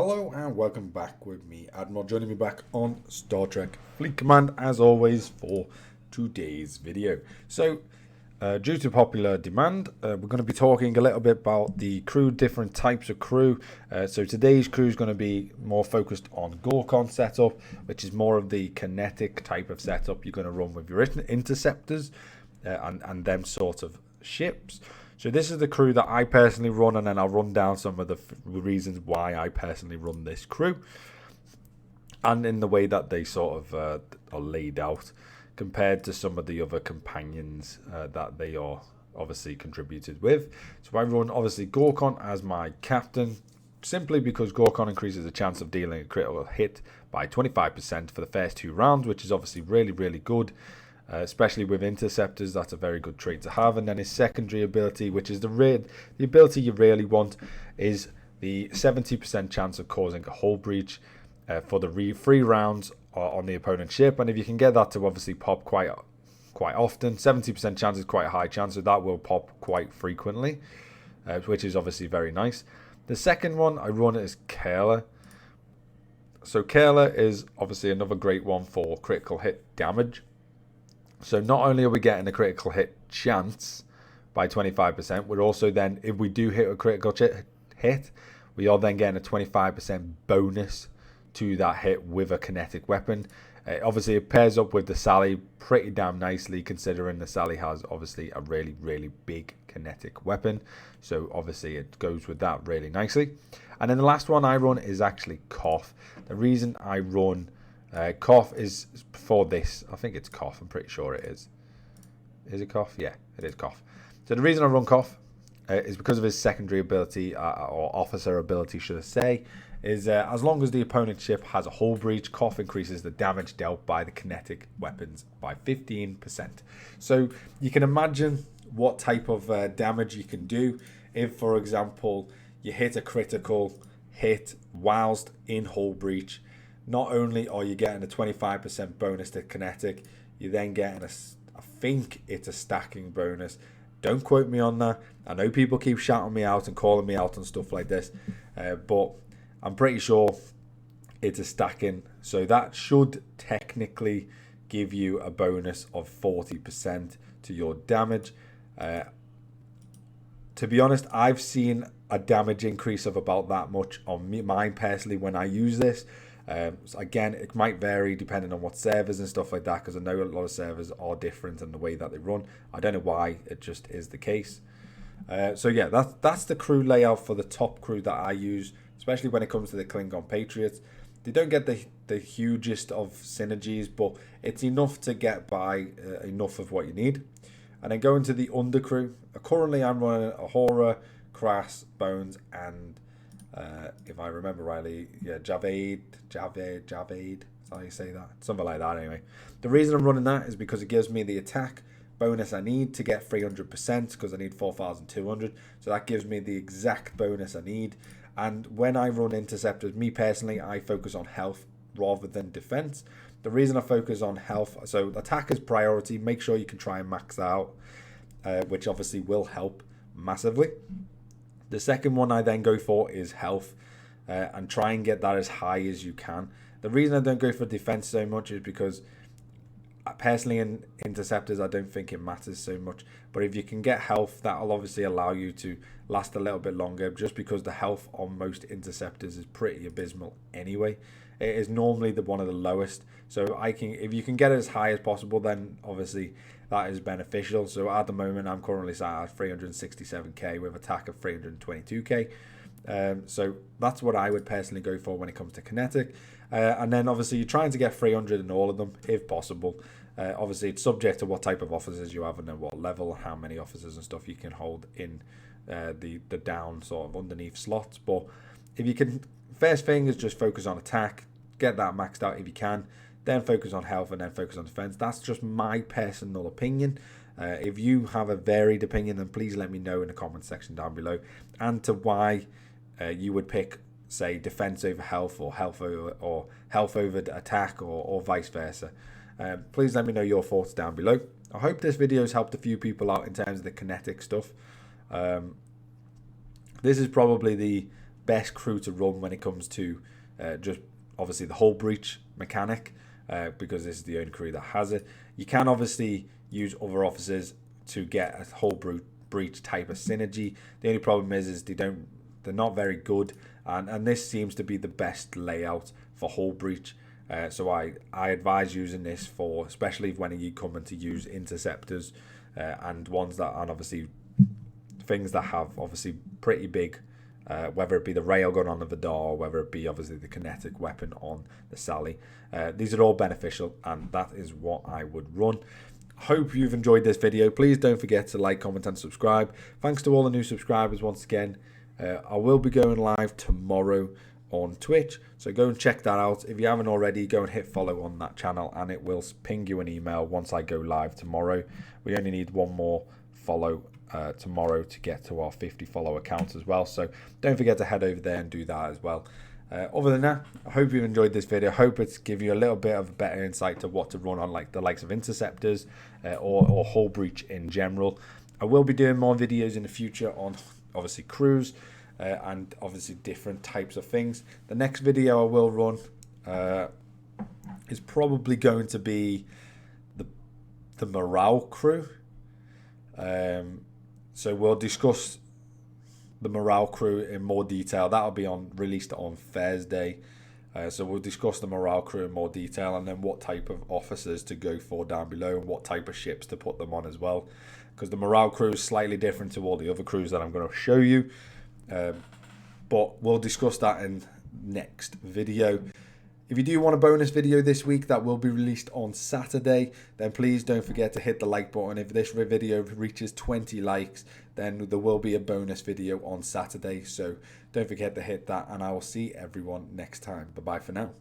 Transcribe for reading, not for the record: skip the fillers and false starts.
Hello and welcome back with me, Admiral, joining me back on Star Trek Fleet Command as always for today's video. So, due to popular demand, we're going to be talking a little bit about the crew, different types of crew. So today's crew is going to be more focused on Gorkon setup, which is more of the kinetic type of setup you're going to run with your interceptors and them sort of ships. So this is the crew that I personally run, and then I'll run down some of the reasons why I personally run this crew, and in the way that they sort of are laid out compared to some of the other companions that they are obviously contributed with. So I run obviously Gorkon as my captain, simply because Gorkon increases the chance of dealing a critical hit by 25% for the first 2 rounds, which is obviously really, really good. Especially with interceptors, that's a very good trait to have. And then his secondary ability, which is the ability you really want, is the 70% chance of causing a hull breach for the 3 rounds on the opponent's ship. And if you can get that to obviously pop quite often, 70% chance is quite a high chance, so that will pop quite frequently, which is obviously very nice. The second one I run is Curler. So Curler is obviously another great one for critical hit damage. So not only are we getting a critical hit chance by 25%, we're also then, if we do hit a critical hit, we are then getting a 25% bonus to that hit with a kinetic weapon. Obviously, it pairs up with the Sally pretty damn nicely, considering the Sally has obviously a really, really big kinetic weapon. So obviously, it goes with that really nicely. And then the last one I run is actually Cough. The reason I run Cough is for this. I think it's Cough. I'm pretty sure it is. Is it Cough? Yeah, it is Cough. So the reason I run Cough is because of his secondary ability, or officer ability, should I say, is as long as the opponent's ship has a hull breach, Cough increases the damage dealt by the kinetic weapons by 15%. So you can imagine what type of damage you can do if, for example, you hit a critical hit whilst in hull breach. Not only are you getting a 25% bonus to kinetic, you're then getting I think it's a stacking bonus. Don't quote me on that. I know people keep shouting me out and calling me out on stuff like this, but I'm pretty sure it's a stacking. So that should technically give you a bonus of 40% to your damage. To be honest, I've seen a damage increase of about that much on mine personally when I use this. So again, it might vary depending on what servers and stuff like that, because I know a lot of servers are different in the way that they run. I don't know why, it just is the case. So yeah, that's the crew layout for the top crew that I use, especially when it comes to the Klingon Patriots. They don't get the hugest of synergies, but it's enough to get by enough of what you need. And then going to the undercrew, currently I'm running Ahura, Crass, Bones, and if I remember rightly, yeah, Javed, that's how you say that, something like that anyway. The reason I'm running that is because it gives me the attack bonus I need to get 300%, because I need 4,200, so that gives me the exact bonus I need. And when I run interceptors, me personally, I focus on health rather than defense. The reason I focus on health, so attack is priority, make sure you can try and max that out, which obviously will help massively. The second one I then go for is health, and try and get that as high as you can. The reason I don't go for defense so much is because personally in interceptors I don't think it matters so much. But if you can get health, that'll obviously allow you to last a little bit longer, just because the health on most interceptors is pretty abysmal anyway. It is normally one of the lowest. So if you can get it as high as possible, then obviously that is beneficial. So at the moment I'm currently sat at 367k with attack of 322k. So that's what I would personally go for when it comes to kinetic. And then obviously you're trying to get 300 in all of them if possible. Obviously it's subject to what type of officers you have and then what level, how many officers and stuff you can hold in the down sort of underneath slots. But if you can, first thing is just focus on attack, get that maxed out if you can, then focus on health and then focus on defense. That's just my personal opinion. If you have a varied opinion, then please let me know in the comment section down below, and to why you would pick, say, defense over health, or health over attack, or vice versa. Please let me know your thoughts down below. I hope this video has helped a few people out in terms of the kinetic stuff. This is probably the best crew to run when it comes to just obviously the hull breach mechanic, because this is the only crew that has it. You can obviously use other officers to get a hull breach type of synergy. The only problem is they're not very good, and this seems to be the best layout for hull breach. So I advise using this for, especially when you come in to use interceptors and ones that are obviously things that have obviously pretty big, whether it be the railgun on the Vidar, or whether it be obviously the kinetic weapon on the Sally. These are all beneficial, and that is what I would run. Hope you've enjoyed this video. Please don't forget to like, comment and subscribe. Thanks to all the new subscribers once again. I will be going live tomorrow on Twitch, so go and check that out. If you haven't already, go and hit follow on that channel, and it will ping you an email once I go live tomorrow. We only need one more follow tomorrow to get to our 50 follow count as well, so don't forget to head over there and do that as well. Other than that, I hope you've enjoyed this video. I hope it's given you a little bit of a better insight to what to run on, like the likes of interceptors or hull breach in general. I will be doing more videos in the future on obviously crews and obviously different types of things. The next video I will run is probably going to be the morale crew. So we'll discuss the morale crew in more detail. That'll be released on Thursday. So we'll discuss the morale crew in more detail, and then what type of officers to go for down below, and what type of ships to put them on as well. Because the morale crew is slightly different to all the other crews that I'm going to show you. But we'll discuss that in next video. If you do want a bonus video this week that will be released on Saturday, then please don't forget to hit the like button. If this video reaches 20 likes, then there will be a bonus video on Saturday. So don't forget to hit that, and I will see everyone next time. Bye-bye for now.